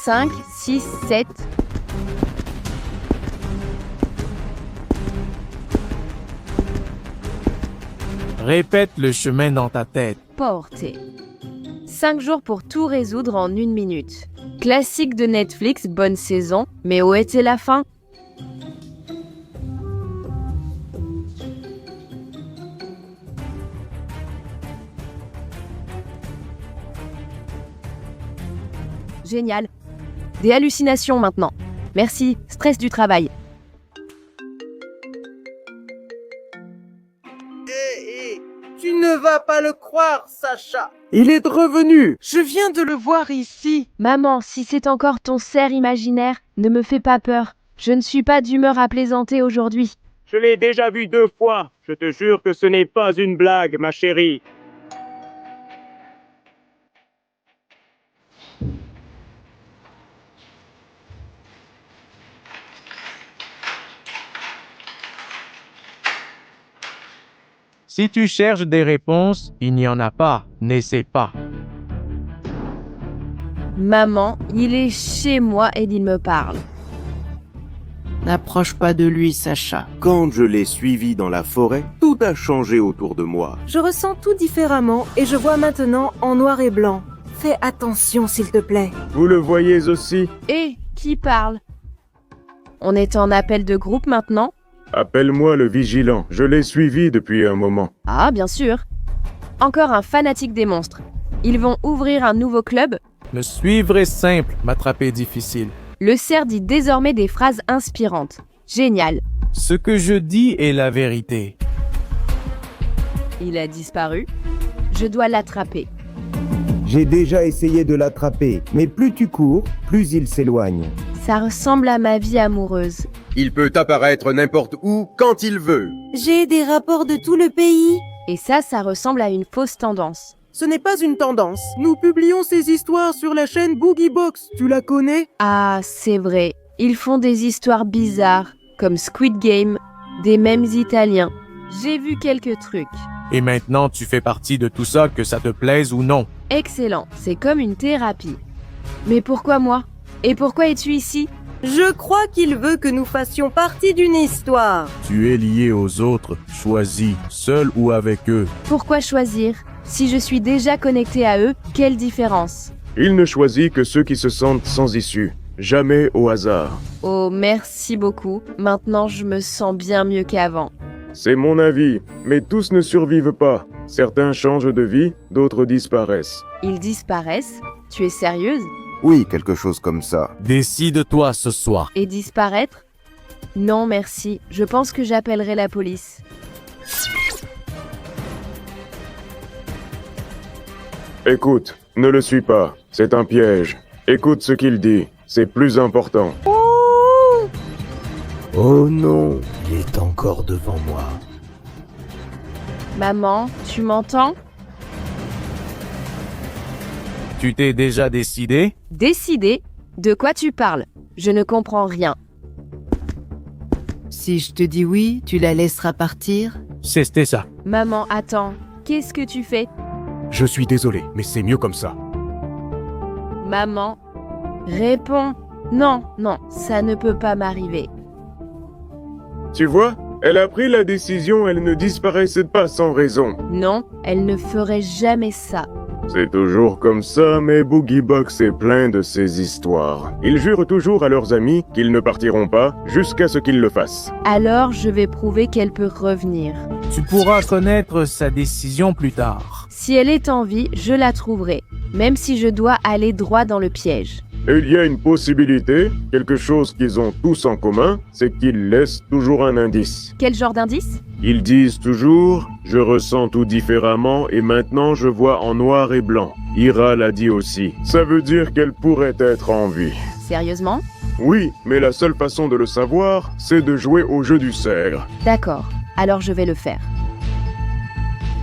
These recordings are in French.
5, 6, 7. Répète le chemin dans ta tête. Portée. 5 jours pour tout résoudre en 1 minute. Classique de Netflix, bonne saison, mais où était la fin? Génial. Des hallucinations maintenant. Merci, stress du travail. Tu ne vas pas le croire, Sacha. Il est revenu. Je viens de le voir ici. Maman, si c'est encore ton cerf imaginaire, ne me fais pas peur. Je ne suis pas d'humeur à plaisanter aujourd'hui. Je l'ai déjà vu 2 fois. Je te jure que ce n'est pas une blague, ma chérie. Si tu cherches des réponses, il n'y en a pas. N'essaie pas. Maman, il est chez moi et il me parle. N'approche pas de lui, Sacha. Quand je l'ai suivi dans la forêt, tout a changé autour de moi. Je ressens tout différemment et je vois maintenant en noir et blanc. Fais attention, s'il te plaît. Vous le voyez aussi? Et qui parle? On est en appel de groupe maintenant? Appelle-moi le vigilant, je l'ai suivi depuis un moment. Ah, bien sûr. Encore un fanatique des monstres. Ils vont ouvrir un nouveau club. Me suivre est simple, m'attraper difficile. Le cerf dit désormais des phrases inspirantes. Génial. Ce que je dis est la vérité. Il a disparu. Je dois l'attraper. J'ai déjà essayé de l'attraper, mais plus tu cours, plus il s'éloigne. Ça ressemble à ma vie amoureuse. Il peut apparaître n'importe où, quand il veut. J'ai des rapports de tout le pays. Et ça ressemble à une fausse tendance. Ce n'est pas une tendance. Nous publions ces histoires sur la chaîne Boogie Box. Tu la connais? Ah, c'est vrai. Ils font des histoires bizarres, comme Squid Game, des mèmes italiens. J'ai vu quelques trucs. Et maintenant, tu fais partie de tout ça, que ça te plaise ou non. Excellent, c'est comme une thérapie. Mais pourquoi moi? Et pourquoi es-tu ici? Je crois qu'il veut que nous fassions partie d'une histoire. Tu es lié aux autres, choisis, seul ou avec eux. Pourquoi choisir? Si je suis déjà connecté à eux, quelle différence? Il ne choisit que ceux qui se sentent sans issue, jamais au hasard. Oh, merci beaucoup. Maintenant, je me sens bien mieux qu'avant. C'est mon avis, mais tous ne survivent pas. Certains changent de vie, d'autres disparaissent. Ils disparaissent? Tu es sérieuse? Oui, quelque chose comme ça. Décide-toi ce soir. Et disparaître? Non, merci. Je pense que j'appellerai la police. Écoute, ne le suis pas, c'est un piège. Écoute ce qu'il dit, c'est plus important. Oh non, il est encore devant moi. Maman, tu m'entends? Tu t'es déjà décidé? Décidé? De quoi tu parles? Je ne comprends rien. Si je te dis oui, tu la laisseras partir? C'était ça. Maman, attends. Qu'est-ce que tu fais? Je suis désolé, mais c'est mieux comme ça. Maman, réponds. Non, ça ne peut pas m'arriver. Tu vois, elle a pris la décision, elle ne disparaissait pas sans raison. Non, elle ne ferait jamais ça. C'est toujours comme ça, mais Boogie Box est plein de ces histoires. Ils jurent toujours à leurs amis qu'ils ne partiront pas jusqu'à ce qu'ils le fassent. Alors, je vais prouver qu'elle peut revenir. Tu pourras connaître sa décision plus tard. Si elle est en vie, je la trouverai, même si je dois aller droit dans le piège. Et il y a une possibilité, quelque chose qu'ils ont tous en commun, c'est qu'ils laissent toujours un indice. Quel genre d'indice? Ils disent toujours « Je ressens tout différemment et maintenant je vois en noir et blanc ». Ira l'a dit aussi. Ça veut dire qu'elle pourrait être en vie. Sérieusement? Oui, mais la seule façon de le savoir, c'est de jouer au jeu du cerf. D'accord, alors je vais le faire.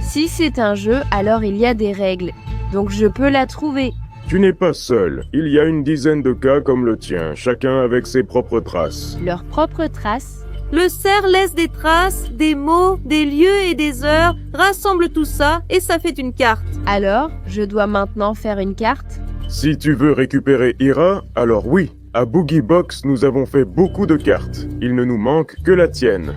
Si c'est un jeu, alors il y a des règles, donc je peux la trouver. Tu n'es pas seul. Il y a une dizaine de cas comme le tien, chacun avec ses propres traces. Leurs propres traces? Le cerf laisse des traces, des mots, des lieux et des heures, rassemble tout ça et ça fait une carte. Alors, je dois maintenant faire une carte? Si tu veux récupérer Ira, alors oui. À Boogie Box, nous avons fait beaucoup de cartes. Il ne nous manque que la tienne.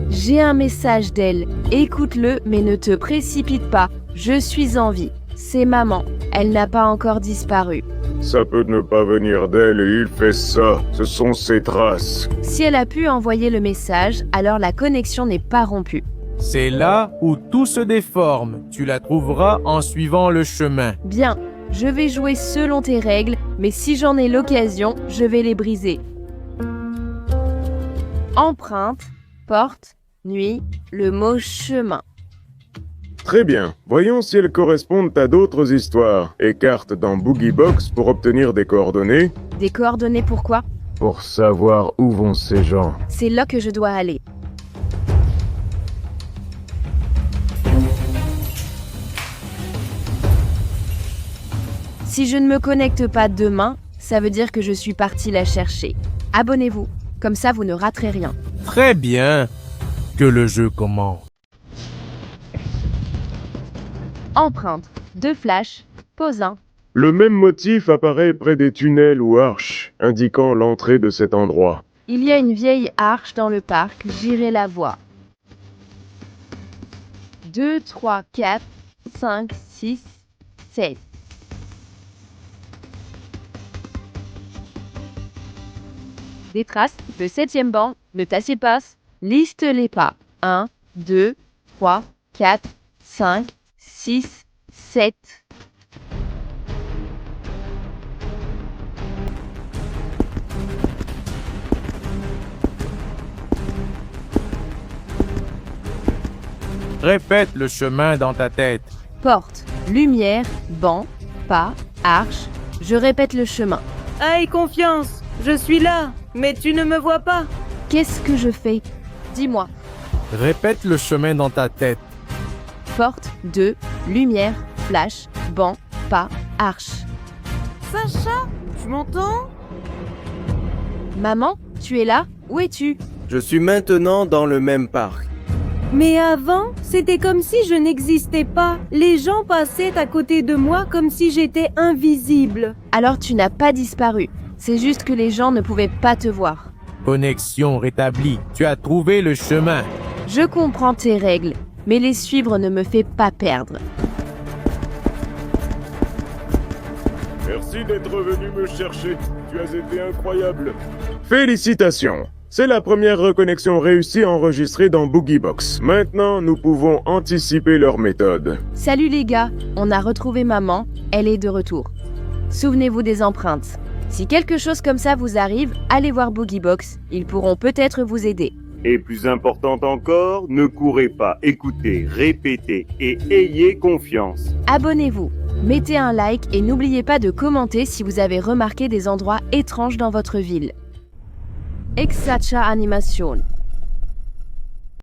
J'ai un message d'elle. Écoute-le, mais ne te précipite pas. Je suis en vie. C'est maman. Elle n'a pas encore disparu. Ça peut ne pas venir d'elle et il fait ça. Ce sont ses traces. Si elle a pu envoyer le message, alors la connexion n'est pas rompue. C'est là où tout se déforme. Tu la trouveras en suivant le chemin. Bien, je vais jouer selon tes règles, mais si j'en ai l'occasion, je vais les briser. Empreinte, porte, nuit, le mot chemin. Très bien. Voyons si elles correspondent à d'autres histoires. Écarte dans Boogie Box pour obtenir des coordonnées. Des coordonnées pourquoi? Pour savoir où vont ces gens. C'est là que je dois aller. Si je ne me connecte pas demain, ça veut dire que je suis partie la chercher. Abonnez-vous, comme ça vous ne raterez rien. Très bien. Que le jeu commence. Empreinte, 2 flashs, pose 1. Le même motif apparaît près des tunnels ou arches, indiquant l'entrée de cet endroit. Il y a une vieille arche dans le parc, j'irai la voir. 2, 3, 4, 5, 6, 7. Des traces, le 7e banc, ne t'assieds pas. Liste les pas. 1, 2, 3, 4, 5, 6, 7. Répète le chemin dans ta tête. Porte, lumière, banc, pas, arche. Je répète le chemin. Aïe, confiance. Je suis là, mais tu ne me vois pas. Qu'est-ce que je fais? Dis-moi. Répète le chemin dans ta tête. Porte, 2, lumière, flash, banc, pas, arche. Sacha, tu m'entends? Maman, tu es là? Où es-tu? Je suis maintenant dans le même parc. Mais avant, c'était comme si je n'existais pas. Les gens passaient à côté de moi comme si j'étais invisible. Alors tu n'as pas disparu. C'est juste que les gens ne pouvaient pas te voir. Connexion rétablie. Tu as trouvé le chemin. Je comprends tes règles, mais les suivre ne me fait pas perdre. Merci d'être venu me chercher. Tu as été incroyable. Félicitations. C'est la première reconnexion réussie enregistrée dans Boogie Box. Maintenant, nous pouvons anticiper leur méthode. Salut les gars, on a retrouvé maman, elle est de retour. Souvenez-vous des empreintes. Si quelque chose comme ça vous arrive, allez voir Boogie Box, ils pourront peut-être vous aider. Et plus important encore, ne courez pas, écoutez, répétez et ayez confiance. Abonnez-vous, mettez un like et n'oubliez pas de commenter si vous avez remarqué des endroits étranges dans votre ville. Exacha Animation.